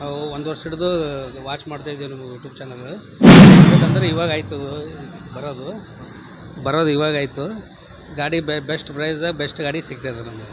ನಾವು ಒಂದು ವರ್ಷ ಹಿಡಿದು ವಾಚ್ ಮಾಡ್ತಾ ಇದ್ದೀವಿ ನಮ್ಮ ಯೂಟ್ಯೂಬ್ ಚಾನಲ್. ಯಾಕಂದರೆ ಇವಾಗ ಆಯಿತು ಬರೋದು ಇವಾಗ ಆಯಿತು. ಗಾಡಿ ಬೆಸ್ಟ್ ಪ್ರೈಸ್ ಬೆಸ್ಟ್ ಗಾಡಿ ಸಿಗ್ತಾಯಿದೆ ನಮಗೆ.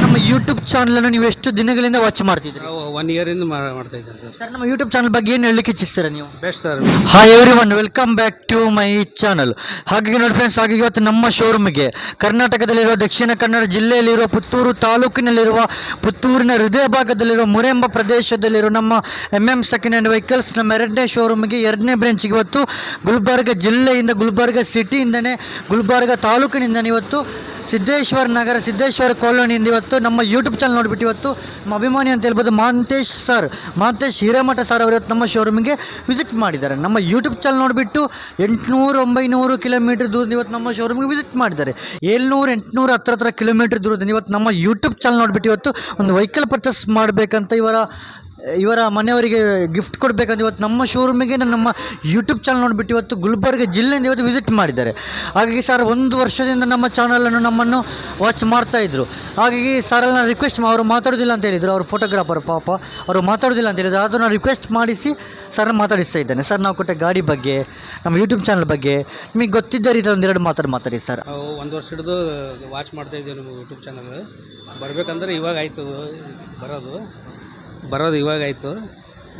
ನಮ್ಮ ಯೂಟ್ಯೂಬ್ ಚಾನಲನ್ನು ನೀವು ಎಷ್ಟು ದಿನಗಳಿಂದ ವಾಚ್ ಮಾಡ್ತಿದ್ದೀರಿ? ನಾವು 1 ಇಯರಿಂದ ಮಾಡ್ತಾ ಇದ್ದೇವೆ ಸರ್. ಸರ್, ನಮ್ಮ ಯೂಟ್ಯೂಬ್ ಚಾನಲ್ ಬಗ್ಗೆ ಏನು ಹೇಳಲಿಕ್ಕೆ ಇಚ್ಛಿಸ್ತೀರಾ ನೀವು? Best sir. Hi everyone, welcome back to my channel. ಹಾಗಾಗಿ ನೋಡಿ ಫ್ರೆಂಡ್ಸ್, ಹಾಗೆ ಇವತ್ತು ನಮ್ಮ ಶೋರೂಮ್ಗೆ ಕರ್ನಾಟಕದಲ್ಲಿರುವ ದಕ್ಷಿಣ ಕನ್ನಡ ಜಿಲ್ಲೆಯಲ್ಲಿರುವ ಪುತ್ತೂರು ತಾಲೂಕಿನಲ್ಲಿರುವ ಪುತ್ತೂರಿನ ಹೃದಯ ಭಾಗದಲ್ಲಿರುವ ಮುರೆಂಬ ಪ್ರದೇಶದಲ್ಲಿರುವ ನಮ್ಮ MM ಸೆಕೆಂಡ್ ಹ್ಯಾಂಡ್ ವೆಹಿಕಲ್ಸ್ ನಮ್ಮ 2ನೇ ಶೋರೂಮ್ಗೆ 2ನೇ ಬ್ರಾಂಚ್ಗೆ ಇವತ್ತು ಗುಲ್ಬರ್ಗ ಜಿಲ್ಲೆಯಿಂದ, ಗುಲ್ಬರ್ಗ ಸಿಟಿಯಿಂದನೇ, ಗುಲ್ಬರ್ಗ ತಾಲೂಕಿನಿಂದನೇ ಇವತ್ತು ಸಿದ್ದೇಶ್ವರ ನಗರ, ಸಿದ್ದೇಶ್ವರ ಕಾಲೋನಿಯಿಂದ ಇವತ್ತು ನಮ್ಮ ಯೂಟ್ಯೂಬ್ ಚಾನಲ್ ನೋಡಿಬಿಟ್ಟು ಇವತ್ತು ನಮ್ಮ ಅಭಿಮಾನಿ ಅಂತ ಹೇಳ್ಬೋದು ಮಹಾಂತೇಶ್ ಹಿರೇಮಠ ಸರ್ ಅವರು ಇವತ್ತು ನಮ್ಮ ಶೋರೂಮಿಗೆ ವಿಸಿಟ್ ಮಾಡಿದ್ದಾರೆ. ನಮ್ಮ ಯೂಟ್ಯೂಬ್ ಚಾನಲ್ ನೋಡಿಬಿಟ್ಟು 800-900 ಕಿಲೋಮೀಟರ್ ದೂರದಿಂದ ಇವತ್ತು ನಮ್ಮ ಶೋರೂಮಿಗೆ ವಿಸಿಟ್ ಮಾಡಿದ್ದಾರೆ. 700-800 ಹತ್ರ ಕಿಲೋಮೀಟರ್ ದೂರದಿಂದ ಇವತ್ತು ನಮ್ಮ ಯೂಟ್ಯೂಬ್ ಚಾನಲ್ ನೋಡಿಬಿಟ್ಟು ಇವತ್ತು ಒಂದು ವೆಹಿಕಲ್ ಪರ್ಚೇಸ್ ಮಾಡಬೇಕಂತ ಇವರ ಮನೆಯವರಿಗೆ ಗಿಫ್ಟ್ ಕೊಡಬೇಕಂತ ಇವತ್ತು ನಮ್ಮ ಶೋರೂಮಿಗೆ ನಮ್ಮ ಯೂಟ್ಯೂಬ್ ಚಾನಲ್ ನೋಡಿಬಿಟ್ಟು ಇವತ್ತು ಗುಲ್ಬರ್ಗ ಜಿಲ್ಲೆಯಿಂದ ಇವತ್ತು ವಿಸಿಟ್ ಮಾಡಿದ್ದಾರೆ. ಹಾಗಾಗಿ ಸರ್ 1 ವರ್ಷದಿಂದ ನಮ್ಮ ಚಾನಲನ್ನು ನಮ್ಮನ್ನು ವಾಚ್ ಮಾಡ್ತಾಯಿದ್ರು. ಹಾಗಾಗಿ ಸರೆಲ್ಲ ರಿಕ್ವೆಸ್ಟ್ ಅವರು ಮಾತಾಡೋದಿಲ್ಲ ಅಂತ ಹೇಳಿದರು. ಅವರು ಫೋಟೋಗ್ರಾಫರ್ ಪಾಪ, ಅವರು ಮಾತಾಡೋದಿಲ್ಲ ಅಂತ ಹೇಳಿದರು. ಅದನ್ನು ರಿಕ್ವೆಸ್ಟ್ ಮಾಡಿಸಿ ಸರ್ನ ಮಾತಾಡಿಸ್ತಾ ಇದ್ದಾನೆ. ಸರ್, ನಾವು ಕೊಟ್ಟ ಗಾಡಿ ಬಗ್ಗೆ, ನಮ್ಮ ಯೂಟ್ಯೂಬ್ ಚಾನಲ್ ಬಗ್ಗೆ ನಿಮಗೆ ಗೊತ್ತಿದ್ದ ರೀತಿ ಒಂದೆರಡು ಮಾತಾಡಿ ಸರ್. ನಾವು 1 ವರ್ಷ ಹಿಡಿದು ವಾಚ್ ಮಾಡ್ತಾ ಇದ್ದೀವಿ ನಮ್ಮ ಯೂಟ್ಯೂಬ್ ಚಾನಲ್. ಬರಬೇಕಂದ್ರೆ ಇವಾಗ ಆಯಿತು ಬರೋದು ಇವಾಗ ಆಯಿತು.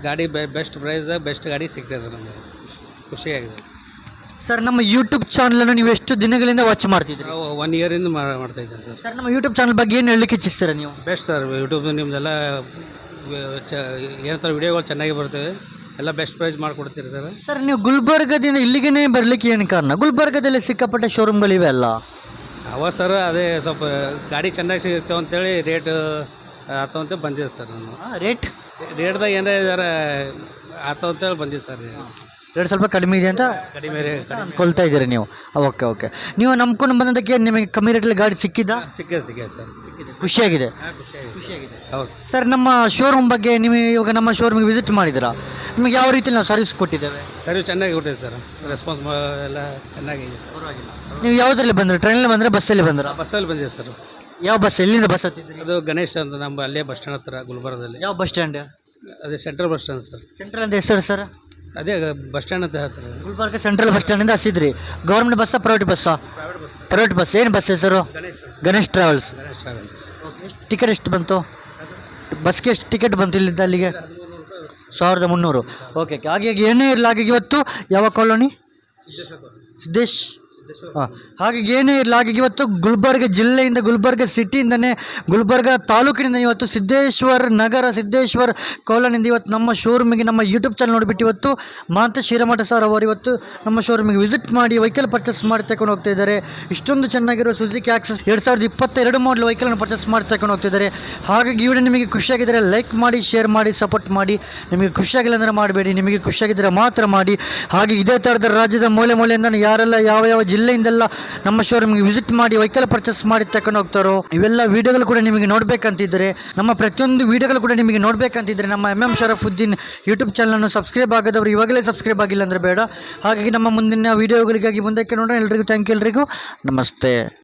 ಗಾಡಿ ಬೆಸ್ಟ್ ಪ್ರೈಸ್ ಬೆಸ್ಟ್ ಗಾಡಿ ಸಿಗ್ತಾಯಿದೆ ನಮಗೆ, ಖುಷಿಯಾಗಿದೆ ಸರ್. ನಮ್ಮ ಯೂಟ್ಯೂಬ್ ಚಾನಲನ್ನು ನೀವು ಎಷ್ಟು ದಿನಗಳಿಂದ ವಾಚ್ ಮಾಡ್ತಿದ್ದೀರಿ? ನಾವು 1 ಇಯರಿಂದ ಮಾಡ್ತಾ ಇದ್ದೇವೆ ಸರ್. ಸರ್, ನಮ್ಮ ಯೂಟ್ಯೂಬ್ ಚಾನಲ್ ಬಗ್ಗೆ ಏನು ಹೇಳಲಿಕ್ಕೆ ಇಚ್ಛಿಸ್ತೀರಾ ನೀವು? Best sir. ಯೂಟ್ಯೂಬ್ ನಿಮ್ಮದೆಲ್ಲ ಏನಂತಾರೆ ವಿಡಿಯೋಗಳು ಚೆನ್ನಾಗಿ ಬರ್ತವೆ, ಎಲ್ಲ ಬೆಸ್ಟ್ ಪ್ರೈಸ್ ಮಾಡಿಕೊಡ್ತೀರಿ ಸರ್. ಸರ್, ನೀವು ಗುಲ್ಬರ್ಗದಿಂದ ಇಲ್ಲಿಗೇ ಬರಲಿಕ್ಕೆ ಏನು ಕಾರಣ? ಗುಲ್ಬರ್ಗದಲ್ಲಿ ಸಿಕ್ಕಾಪಟ್ಟೆ ಶೋರೂಮ್ಗಳಿವೆ ಅಲ್ಲ? ಅವ ಸರ್, ಅದೇ ಸ್ವಲ್ಪ ಗಾಡಿ ಚೆನ್ನಾಗಿ ಸಿಗ್ತಾವೆ ಅಂತೇಳಿ ರೇಟ್ ಆತವಂತೆ ಬಂದಿದೆ ಸರ್. ನಾನು ರೇಟ್ದಾಗ ಏನಾರ ಆತವಂತೇಳಿ ಬಂದಿದೆ ಸರ್. ರೇಟ್ ಸ್ವಲ್ಪ ಕಡಿಮೆ ಇದೆ ಅಂತ ಕಡಿಮೆ ಕೊಳ್ತಾ ಇದ್ದೀರಿ ನೀವು? ಓಕೆ. ನೀವು ನಂಬ್ಕೊಂಡು ಬಂದದಕ್ಕೆ ನಿಮಗೆ ಕಮ್ಮಿ ರೇಟಲ್ಲಿ ಗಾಡಿ ಸಿಕ್ಕಿದೆ ಸರ್. ಖುಷಿಯಾಗಿದೆ. ಹೌದು ಸರ್, ನಮ್ಮ ಶೋರೂಮ್ ಬಗ್ಗೆ ನೀವು ಇವಾಗ ನಮ್ಮ ಶೋರೂಮಿಗೆ ವಿಸಿಟ್ ಮಾಡಿದ್ದೀರಾ? ನಿಮಗೆ ಯಾವ ರೀತಿ ನಾವು ಸರ್ವಿಸ್ ಕೊಟ್ಟಿದ್ದೇವೆ? ಸರ್ವಿಸ್ ಚೆನ್ನಾಗಿ ಕೊಟ್ಟಿದೆ ಸರ್. ರೆಸ್ಪಾನ್ಸ್ ಎಲ್ಲ ಚೆನ್ನಾಗಿದೆ. ನೀವು ಯಾವುದರಲ್ಲಿ ಬಂದರೆ? ಟ್ರೈನಲ್ಲಿ ಬಂದರೆ, ಬಸ್ಸಲ್ಲಿ ಬಂದರೆ? ಬಸ್ಸಲ್ಲಿ ಬಂದಿದೆ ಸರ್. ಯಾವ ಬಸ್? ಎಲ್ಲಿಂದ ಬಸ್ ಹತ್ತಿದ್ರಿ? ಅದು ಗಣೇಶ್ ಅಂತ ನಮ್ಮ ಅಲ್ಲೇ ಬಸ್ ಸ್ಟ್ಯಾಂಡ್ ಹತ್ರ ಗುಲ್ಬರ್ಗದಲ್ಲಿ. ಯಾವ ಬಸ್ ಸ್ಟ್ಯಾಂಡ್? ಅದೇ central bus stand sir. Central ಅಂತ ಹೆಸರು ಸರ್? ಅದೇ ಬಸ್ ಸ್ಟ್ಯಾಂಡ್ ಅಂತ ಹೇಳ್ತಾರೆ. ಗುಲ್ಬರ್ಗ ಸೆಂಟ್ರಲ್ ಬಸ್ ಸ್ಟ್ಯಾಂಡಿಂದ ಹಸಿದ್ರಿ. ಗೌರ್ಮೆಂಟ್ ಬಸ್ಸಾ, ಪ್ರೈವೇಟ್ ಬಸ್ಸಾ? Private bus. ಏನು ಬಸ್ ಹೆಸರು? ಗಣೇಶ್ ಟ್ರಾವೆಲ್ಸ್. ಟಿಕೆಟ್ ಎಷ್ಟು ಬಂತು? ಬಸ್ಗೆ ಎಷ್ಟು ಟಿಕೆಟ್ ಬಂತು ಇಲ್ಲಿಂದ ಅಲ್ಲಿಗೆ? 1300. ಓಕೆ. ಹಾಗೆ ಏನೇ ಇರಲಿ, ಹಾಗೆ ಇವತ್ತು ಯಾವ ಕಾಲೋನಿ? ಸಿದ್ದೇಶ್. ಹಾಗಾಗಿ ಏನೇ ಇರಲಿ, ಹಾಗೆ ಇವತ್ತು ಗುಲ್ಬರ್ಗ ಜಿಲ್ಲೆಯಿಂದ, ಗುಲ್ಬರ್ಗ ಸಿಟಿಯಿಂದನೇ, ಗುಲ್ಬರ್ಗ ತಾಲೂಕಿನಿಂದ ಇವತ್ತು ಸಿದ್ದೇಶ್ವರ ನಗರ, ಸಿದ್ದೇಶ್ವರ ಕಾಲೋನಿಂದ ಇವತ್ತು ನಮ್ಮ ಶೋರೂಮಿಗೆ, ನಮ್ಮ ಯೂಟ್ಯೂಬ್ ಚಾನಲ್ ನೋಡಿಬಿಟ್ಟು ಇವತ್ತು ಮಹಾಂತೇಶ್ ಹಿರೇಮಠ ಸರ್ ಅವರು ಇವತ್ತು ನಮ್ಮ ಶೋರೂಮಿಗೆ ವಿಸಿಟ್ ಮಾಡಿ ವೆಹಿಕಲ್ ಪರ್ಚೇಸ್ ಮಾಡಿ ತಗೊಂಡು ಹೋಗ್ತಾ ಇದ್ದಾರೆ. ಇಷ್ಟೊಂದು ಚೆನ್ನಾಗಿರೋ ಸುಜುಕಿ ಆಕ್ಸೆಸ್ 2022 ಮಾಡಲ್ ವೆಹಿಕಲನ್ನು ಪರ್ಚೇಸ್ ಮಾಡಿ ತಗೊಂಡು ಹೋಗ್ತಿದ್ದಾರೆ. ಹಾಗಾಗಿ ಈ ವಿಡಿಯೋ ನಿಮಗೆ ಖುಷಿಯಾಗಿದ್ದರೆ ಲೈಕ್ ಮಾಡಿ, ಶೇರ್ ಮಾಡಿ, ಸಪೋರ್ಟ್ ಮಾಡಿ. ನಿಮಗೆ ಖುಷಿಯಾಗಿಲ್ಲ ಅಂದರೆ ಮಾಡಬೇಡಿ, ನಿಮಗೆ ಖುಷಿಯಾಗಿದ್ದರೆ ಮಾತ್ರ ಮಾಡಿ. ಹಾಗೆ ಇದೇ ಥರದ ರಾಜ್ಯದ ಮೂಲೆಯಿಂದ ಯಾರೆಲ್ಲ ಯಾವ ಜಿಲ್ಲೆಯಿಂದೆಲ್ಲ ನಮ್ಮ ಶೋರೂಮ್ಗೆ ವಿಸಿಟ್ ಮಾಡಿ ವೆಹಿಕಲ್ ಪರ್ಚೇಸ್ ಮಾಡಿ ತಕೊಂಡು ಹೋಗ್ತಾರೋ, ಇವೆಲ್ಲ ವಿಡಿಯೋಗಳು ಕೂಡ ನಿಮಗೆ ನೋಡಬೇಕಂತಿದ್ದರೆ, ನಮ್ಮ ಪ್ರತಿಯೊಂದು ವಿಡಿಯೋಗಳು ಕೂಡ ನಿಮಗೆ ನೋಡಬೇಕಂತಿದ್ದರೆ ನಮ್ಮ MM ಶರಫುದ್ದೀನ್ ಯೂಟ್ಯೂಬ್ ಚಾನಲನ್ನು ಸಬ್ಸ್ಕ್ರೈಬ್ ಆಗದವರು ಇವಾಗಲೇ ಸಬ್ಸ್ಕ್ರೈಬ್ ಆಗಿಲ್ಲ ಅಂದರೆ ಬೇಡ. ಹಾಗಾಗಿ ನಮ್ಮ ಮುಂದಿನ ವಿಡಿಯೋಗಳಿಗಾಗಿ ಮುಂದಕ್ಕೆ ನೋಡೋಣ. ಎಲ್ರಿಗೂ ಥ್ಯಾಂಕ್ ಯು, ಎಲ್ರಿಗೂ ನಮಸ್ತೆ.